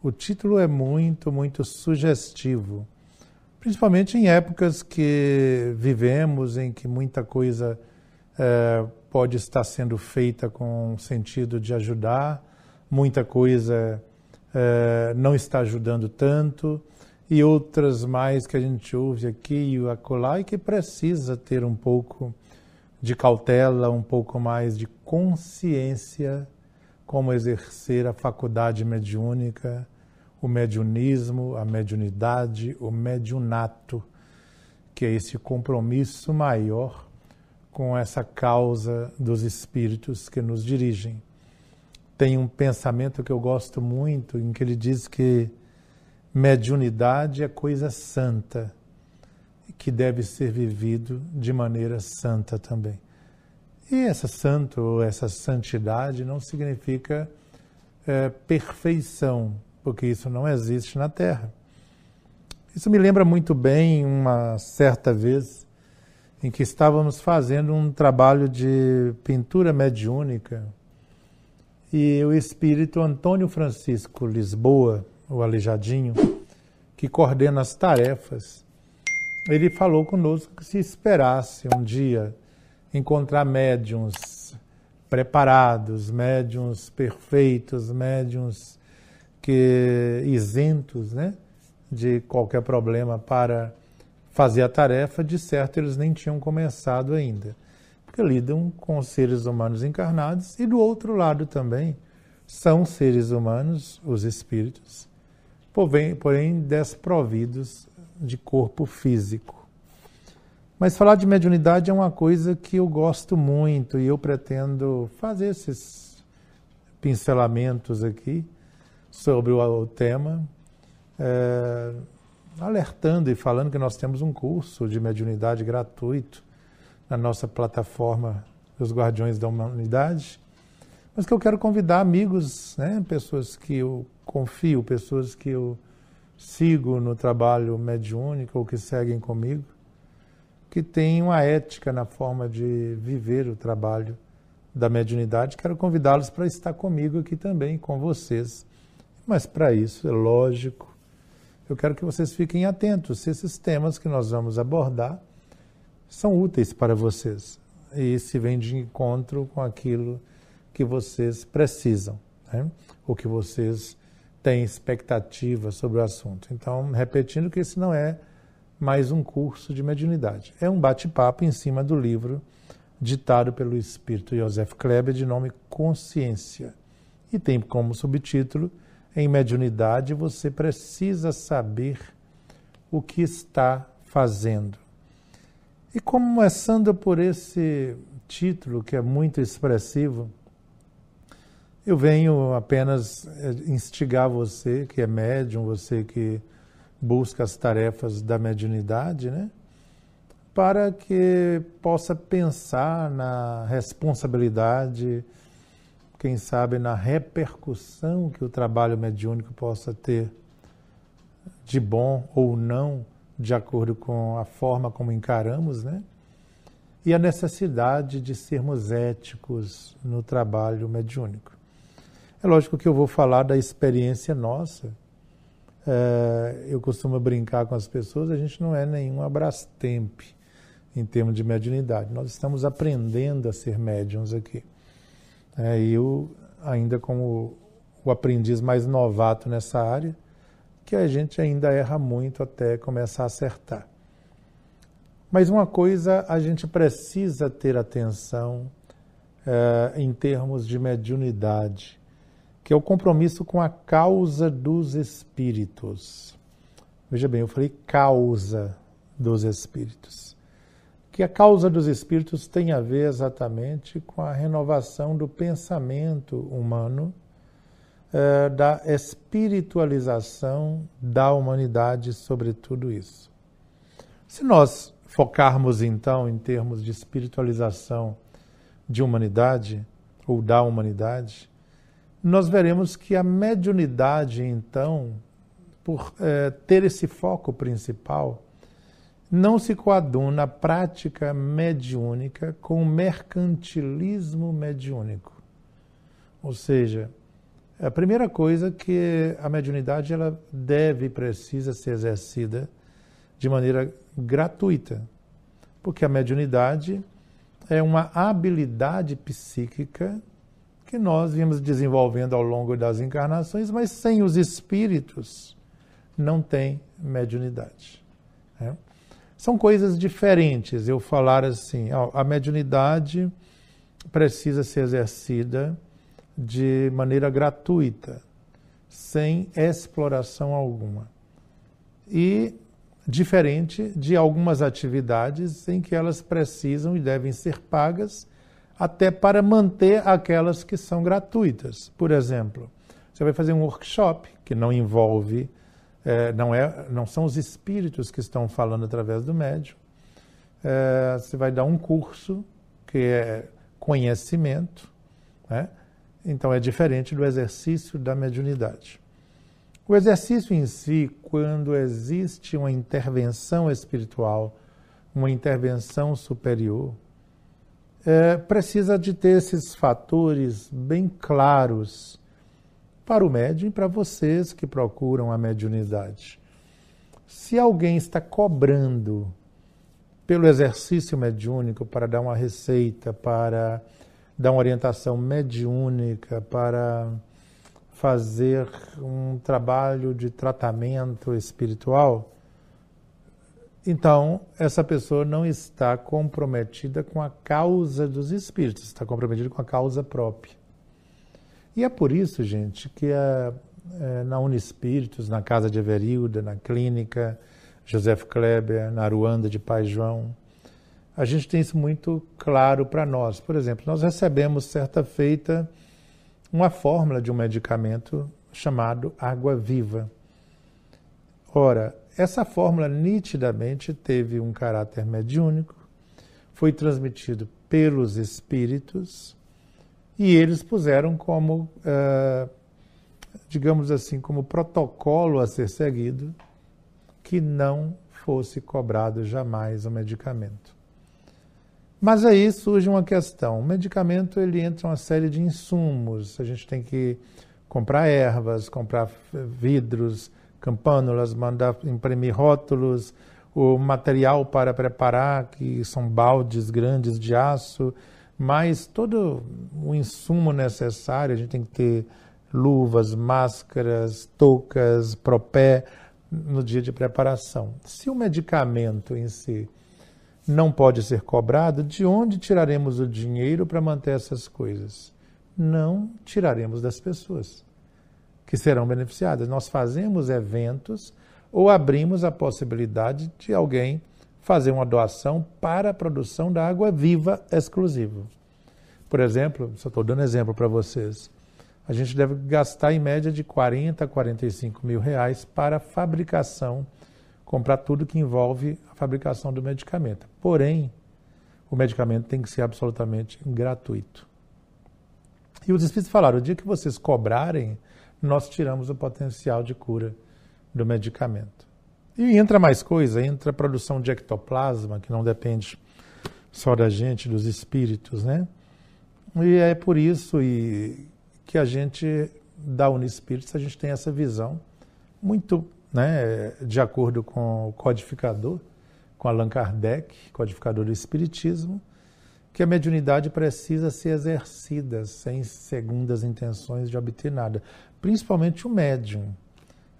O título é muito, muito sugestivo, principalmente em épocas que vivemos, em que muita coisa pode estar sendo feita com o sentido de ajudar, muita coisa não está ajudando tanto, e outras mais que a gente ouve aqui e acolá, e que precisa ter um pouco de cautela, um pouco mais de consciência, como exercer a faculdade mediúnica, o mediunismo, a mediunidade, o mediunato, que é esse compromisso maior com essa causa dos espíritos que nos dirigem. Tem um pensamento que eu gosto muito, em que ele diz que mediunidade é coisa santa, que deve ser vivido de maneira santa também. E essa santo ou essa santidade não significa perfeição, porque isso não existe na Terra. Isso me lembra muito bem uma certa vez em que estávamos fazendo um trabalho de pintura mediúnica e o espírito Antônio Francisco Lisboa, o Aleijadinho, que coordena as tarefas, ele falou conosco que se esperasse um dia encontrar médiuns preparados, médiuns perfeitos, médiuns isentos, né, de qualquer problema para fazer a tarefa, de certo eles nem tinham começado ainda, porque lidam com seres humanos encarnados e do outro lado também são seres humanos, os espíritos, porém desprovidos de corpo físico. Mas falar de mediunidade é uma coisa que eu gosto muito e eu pretendo fazer esses pincelamentos aqui sobre o tema, alertando e falando que nós temos um curso de mediunidade gratuito na nossa plataforma dos Guardiões da Humanidade, mas que eu quero convidar amigos, né, pessoas que eu confio, pessoas que eu sigo no trabalho mediúnico ou que seguem comigo, que têm uma ética na forma de viver o trabalho da mediunidade. Quero convidá-los para estar comigo aqui também, com vocês. Mas para isso, é lógico, eu quero que vocês fiquem atentos se esses temas que nós vamos abordar são úteis para vocês e se vêm de encontro com aquilo que vocês precisam, né? Ou que vocês têm expectativa sobre o assunto. Então, repetindo que esse não é mais um curso de mediunidade. É um bate-papo em cima do livro ditado pelo espírito Joseph Kleber, de nome Consciência. E tem como subtítulo: em mediunidade você precisa saber o que está fazendo. E começando por esse título, que é muito expressivo, eu venho apenas instigar você, que é médium, você que busca as tarefas da mediunidade, né, para que possa pensar na responsabilidade, quem sabe na repercussão que o trabalho mediúnico possa ter de bom ou não, de acordo com a forma como encaramos, né? E a necessidade de sermos éticos no trabalho mediúnico. É lógico que eu vou falar da experiência nossa. Eu costumo brincar com as pessoas, a gente não é nenhum Abrastemp em termos de mediunidade. Nós estamos aprendendo a ser médiuns aqui. Eu, ainda como o aprendiz mais novato nessa área, que a gente ainda erra muito até começar a acertar. Mas uma coisa a gente precisa ter atenção em termos de mediunidade, que é o compromisso com a causa dos espíritos. Veja bem, eu falei causa dos espíritos. Que a causa dos espíritos tem a ver exatamente com a renovação do pensamento humano, da espiritualização da humanidade sobre tudo isso. Se nós focarmos então em termos de espiritualização de humanidade, ou da humanidade, nós veremos que a mediunidade, então, por ter esse foco principal, não se coaduna a prática mediúnica com o mercantilismo mediúnico. Ou seja, A primeira coisa é que a mediunidade ela deve e precisa ser exercida de maneira gratuita, porque a mediunidade é uma habilidade psíquica que nós viemos desenvolvendo ao longo das encarnações, mas sem os espíritos não tem mediunidade. Né? São coisas diferentes. Eu falar assim, a mediunidade precisa ser exercida de maneira gratuita, sem exploração alguma. E diferente de algumas atividades em que elas precisam e devem ser pagas até para manter aquelas que são gratuitas. Por exemplo, você vai fazer um workshop que não envolve, não são os espíritos que estão falando através do médium. Você vai dar um curso que é conhecimento, né? Então é diferente do exercício da mediunidade. O exercício em si, quando existe uma intervenção espiritual, uma intervenção superior, precisa de ter esses fatores bem claros para o médium e para vocês que procuram a mediunidade. Se alguém está cobrando pelo exercício mediúnico para dar uma receita, para dar uma orientação mediúnica, para fazer um trabalho de tratamento espiritual, então essa pessoa não está comprometida com a causa dos espíritos, está comprometida com a causa própria. E é por isso, gente, que na Unispíritos, na Casa de Everilda, na Clínica Joseph Kleber, na Aruanda de Pai João, a gente tem isso muito claro para nós. Por exemplo, nós recebemos certa feita uma fórmula de um medicamento chamado Água Viva. Ora, essa fórmula nitidamente teve um caráter mediúnico, foi transmitido pelos espíritos e eles puseram como, digamos assim, como protocolo a ser seguido que não fosse cobrado jamais o medicamento. Mas aí surge uma questão. O medicamento ele entra uma série de insumos. A gente tem que comprar ervas, comprar vidros, campânulas, mandar imprimir rótulos, o material para preparar, que são baldes grandes de aço, mas todo o insumo necessário. A gente tem que ter luvas, máscaras, toucas, propé no dia de preparação. Se o medicamento em si não pode ser cobrado, de onde tiraremos o dinheiro para manter essas coisas? Não tiraremos das pessoas que serão beneficiadas. Nós fazemos eventos ou abrimos a possibilidade de alguém fazer uma doação para a produção da água viva exclusiva. Por exemplo, só estou dando exemplo para vocês, a gente deve gastar em média de 40 a 45 mil reais para a fabricação, comprar tudo que envolve a fabricação do medicamento. Porém, o medicamento tem que ser absolutamente gratuito. E os espíritos falaram, o dia que vocês cobrarem, nós tiramos o potencial de cura do medicamento. E entra mais coisa, entra a produção de ectoplasma, que não depende só da gente, dos espíritos, né? E é por isso que a gente, da Unispíritos, a gente tem essa visão muito, né, de acordo com o codificador, com Allan Kardec, codificador do Espiritismo, que a mediunidade precisa ser exercida sem segundas intenções de obter nada, principalmente o médium.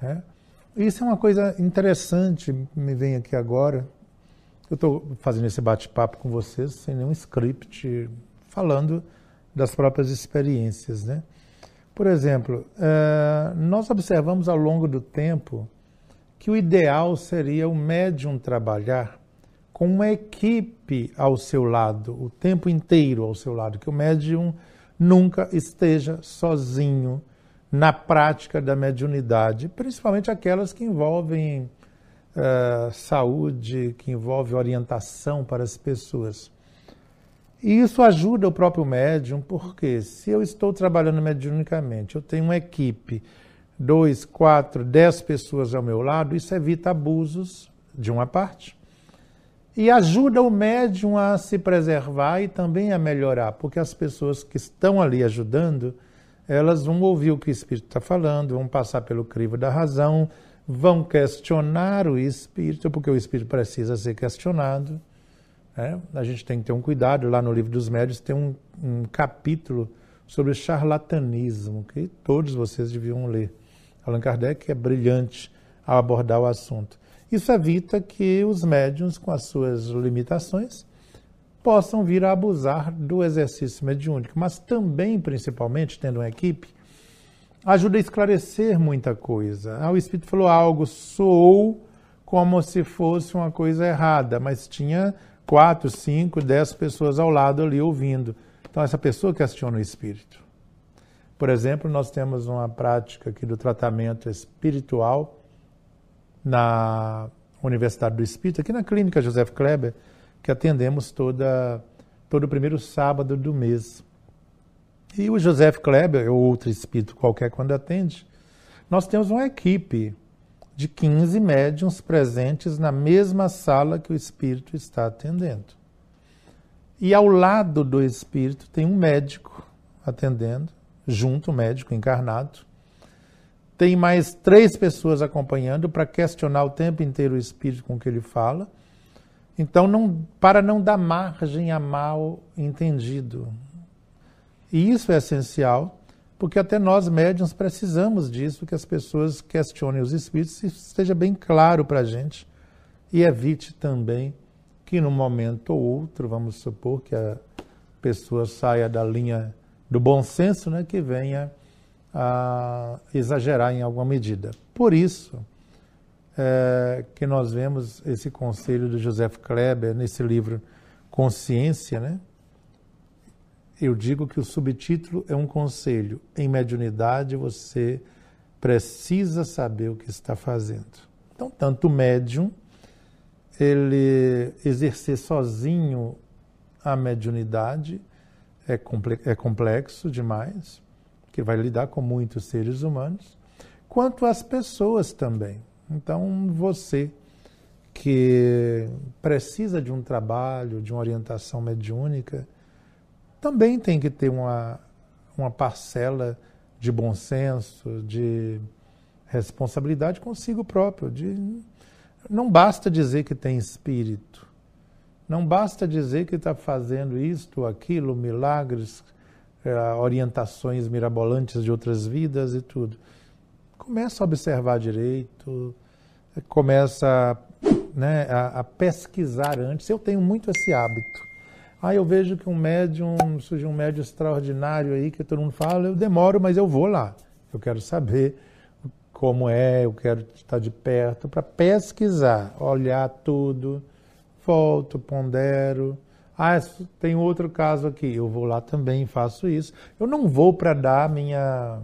Né? Isso é uma coisa interessante, me vem aqui agora. Eu estou fazendo esse bate-papo com vocês sem nenhum script, falando das próprias experiências, né? Por exemplo, nós observamos ao longo do tempo que o ideal seria o médium trabalhar com uma equipe ao seu lado, o tempo inteiro ao seu lado, que o médium nunca esteja sozinho na prática da mediunidade, principalmente aquelas que envolvem saúde, que envolvem orientação para as pessoas. E isso ajuda o próprio médium, porque se eu estou trabalhando mediunicamente, eu tenho uma equipe, 2, 4, 10 pessoas ao meu lado, isso evita abusos de uma parte e ajuda o médium a se preservar e também a melhorar, porque as pessoas que estão ali ajudando, elas vão ouvir o que o Espírito está falando, vão passar pelo crivo da razão, vão questionar o Espírito, porque o Espírito precisa ser questionado. A gente tem que ter um cuidado. Lá no Livro dos Médiuns tem um capítulo sobre charlatanismo, que todos vocês deviam ler. Allan Kardec é brilhante ao abordar o assunto. Isso evita que os médiuns, com as suas limitações, possam vir a abusar do exercício mediúnico, mas também, principalmente, tendo uma equipe, ajuda a esclarecer muita coisa. O Espírito falou algo, soou como se fosse uma coisa errada, mas tinha 4, 5, 10 pessoas ao lado ali ouvindo. Então, essa pessoa questiona o Espírito. Por exemplo, nós temos uma prática aqui do tratamento espiritual na Universidade do Espírito, aqui na Clínica Joseph Kleber, que atendemos todo o primeiro sábado do mês. E o Joseph Kleber, ou outro espírito qualquer quando atende, nós temos uma equipe de 15 médiuns presentes na mesma sala que o espírito está atendendo. E ao lado do espírito tem um médico atendendo, junto, um médico encarnado. Tem mais 3 pessoas acompanhando para questionar o tempo inteiro o espírito com que ele fala. Então, para não dar margem a mal entendido. E isso é essencial, porque até nós médiuns precisamos disso, que as pessoas questionem os espíritos, e esteja bem claro para a gente. E evite também que num momento ou outro, vamos supor que a pessoa saia da linha do bom senso, né, que venha a exagerar em alguma medida. Por isso que nós vemos esse conselho do Joseph Kleber nesse livro Consciência, né? Eu digo que o subtítulo é um conselho. Em mediunidade você precisa saber o que está fazendo. Então, tanto o médium, ele exercer sozinho a mediunidade é complexo demais, que vai lidar com muitos seres humanos, quanto as pessoas também. Então, você que precisa de um trabalho, de uma orientação mediúnica, também tem que ter uma parcela de bom senso, de responsabilidade consigo próprio. Não basta dizer que tem espírito, não basta dizer que está fazendo isto, aquilo, milagres, orientações mirabolantes de outras vidas e tudo. Começa a observar direito, começa a pesquisar antes. Eu tenho muito esse hábito. Eu vejo que surge um médium extraordinário aí, que todo mundo fala, eu demoro, mas eu vou lá. Eu quero saber como é, eu quero estar de perto para pesquisar, olhar tudo, volto, pondero. Tem outro caso aqui, eu vou lá também, faço isso. Eu não vou para dar minha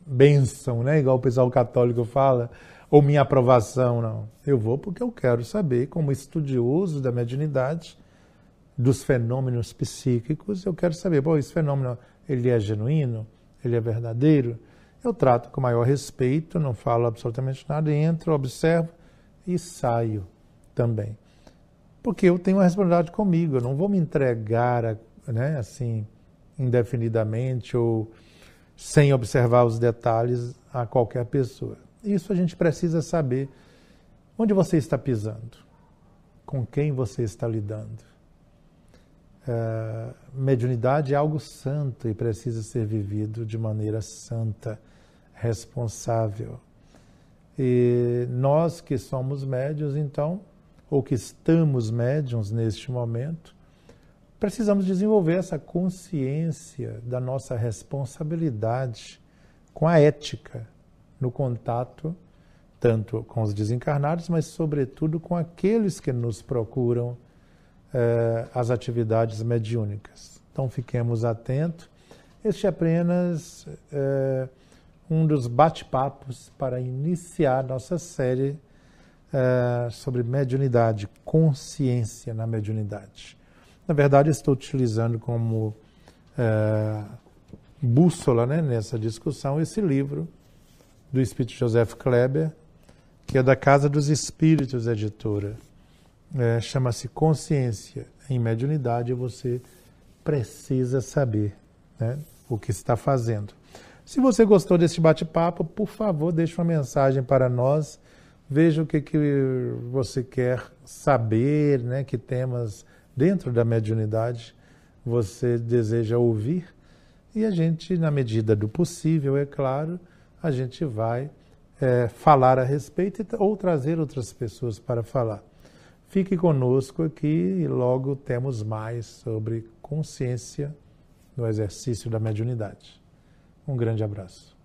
bênção, né? Igual o pessoal católico fala, ou minha aprovação, não. Eu vou porque eu quero saber, como estudioso da mediunidade, dos fenômenos psíquicos, eu quero saber, esse fenômeno, ele é genuíno? Ele é verdadeiro? Eu trato com maior respeito, não falo absolutamente nada, entro, observo e saio também. Porque eu tenho uma responsabilidade comigo, eu não vou me entregar assim, indefinidamente ou sem observar os detalhes a qualquer pessoa. Isso a gente precisa saber onde você está pisando, com quem você está lidando. Mediunidade é algo santo e precisa ser vivido de maneira santa, responsável. E nós que somos médiuns, então, ou que estamos médiuns neste momento, precisamos desenvolver essa consciência da nossa responsabilidade com a ética no contato, tanto com os desencarnados, mas sobretudo com aqueles que nos procuram as atividades mediúnicas. Então fiquemos atentos. Este é apenas um dos bate-papos para iniciar nossa série sobre mediunidade, consciência na mediunidade. Na verdade, estou utilizando como bússola, nessa discussão esse livro do Espírito Joseph Kleber, que é da Casa dos Espíritos Editora. Chama-se Consciência em Mediunidade, você precisa saber, o que está fazendo. Se você gostou desse bate-papo, por favor, deixe uma mensagem para nós. Veja o que você quer saber, né? Que temas dentro da mediunidade você deseja ouvir. E a gente, na medida do possível, é claro, a gente vai falar a respeito ou trazer outras pessoas para falar. Fique conosco aqui e logo temos mais sobre consciência no exercício da mediunidade. Um grande abraço.